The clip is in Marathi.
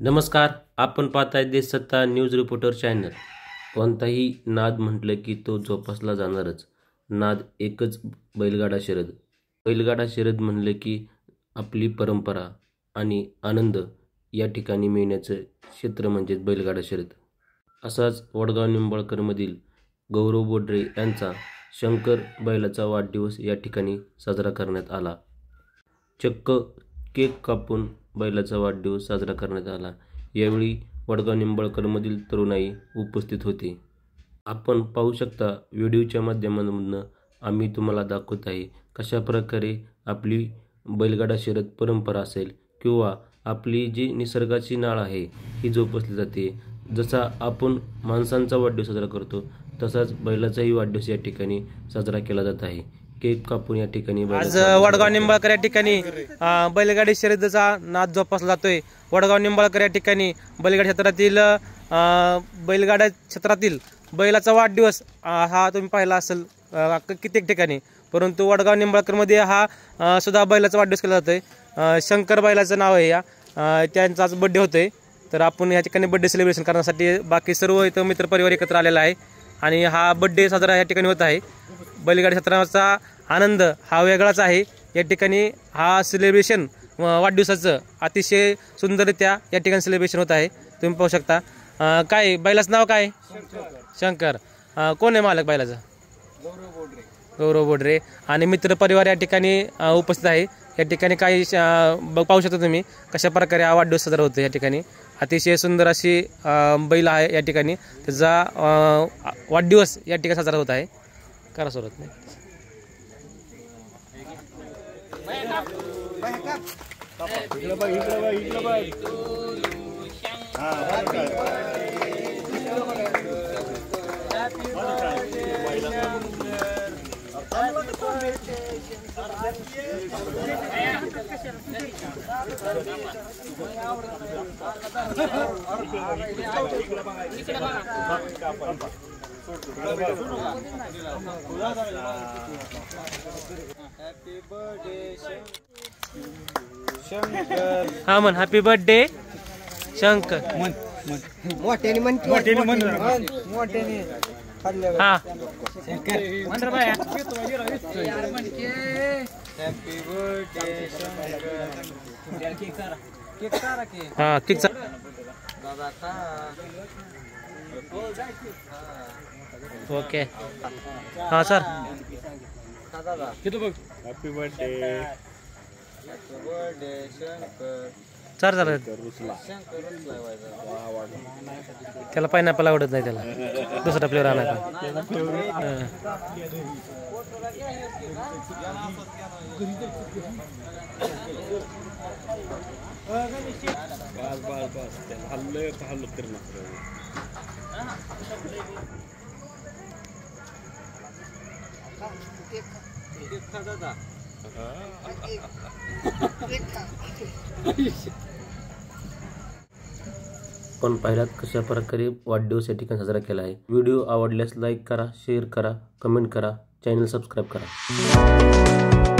नमस्कार, आपण पाहताय देशसत्ता न्यूज रिपोर्टर चॅनल। कोणताही नाद म्हटलं की तो जोपासला जाणारच। नाद एकच, बैलगाडा शर्यत। बैलगाडा शर्यत म्हणलं की आपली परंपरा आणि आनंद या ठिकाणी मिळण्याचं क्षेत्र म्हणजे बैलगाडा शर्यत। असाच वडगाव निंबाळकरमधील गौरव बोडरे यांचा शंकर बैलाचा वाढदिवस या ठिकाणी साजरा करण्यात आला। चक्क केक कापून बैलाचा वाढदिवस साजरा करण्यात आला। यावेळी वडगाव निंबाळकरमधील तरुणाई उपस्थित होते। आपण पाहू शकता व्हिडिओच्या माध्यमातून आम्ही तुम्हाला दाखवत आहे कशा प्रकारे आपली बैलगाडा शर्यत परंपरा असेल किंवा आपली जी निसर्गाची नाळ आहे ही जोपासली जाते। जसा आपण माणसांचा वाढदिवस साजरा करतो तसाच बैलाचाही वाढदिवस या ठिकाणी साजरा केला जात आहे। केक कापून या ठिकाणी आज वडगाव निंबाळकर या ठिकाणी बैलगाडी शर्यतीचा नाद जोपासला जातोय। वडगाव निंबाळकर या ठिकाणी बैलगाडी क्षेत्रातील बैलाचा वाढदिवस हा तुम्ही पाहिला असेल कित्येक ठिकाणी, परंतु वडगाव निंबाळकर मध्ये हा सुद्धा बैलाचा वाढदिवस केला जातोय। शंकर बैलाचं नाव आहे, त्यांचा आज बर्थडे होतोय। तर आपण या ठिकाणी बर्थडे सेलिब्रेशन करण्यासाठी बाकी सर्व इथं मित्रपरिवार एकत्र आलेला आहे आणि हा बर्थडे साजरा या ठिकाणी होत आहे। बैलगाडी क्षेत्राचा आनंद हा वेगळाच आहे। या ठिकाणी हा सेलिब्रेशन वाढदिवसाचं अतिशय सुंदररित्या या ठिकाणी सेलिब्रेशन होत आहे। तुम्ही पाहू शकता। काय बैलाचं नाव काय? शंकर। कोण आहे मालक बैलाचं? गौरव बोडरे आणि मित्रपरिवार या ठिकाणी उपस्थित आहे। या ठिकाणी काही पाहू शकता तुम्ही कशा प्रकारे हा वाढदिवस साजरा होतो। या ठिकाणी अतिशय सुंदर अशी बैल आहे, या ठिकाणी त्याचा वाढदिवस या ठिकाणी साजरा होत आहे। करा सुरुवात नाही हा मन हॅपी बर्थडे शंकर मोठ्याने म्हण हा हा ठीक ओके हा सर हॅपी बर्थडे सर चालेल। त्याला पायनॅपल आवडत नाही, त्याला दुसरा फ्लेवर आणायचा। पण पाहिलात कशा प्रकारे वाढदिवस या ठिकाणी साजरा केला आहे। व्हिडिओ आवडल्यास लाईक करा, शेअर करा, कमेंट करा, चॅनल सबस्क्राईब करा।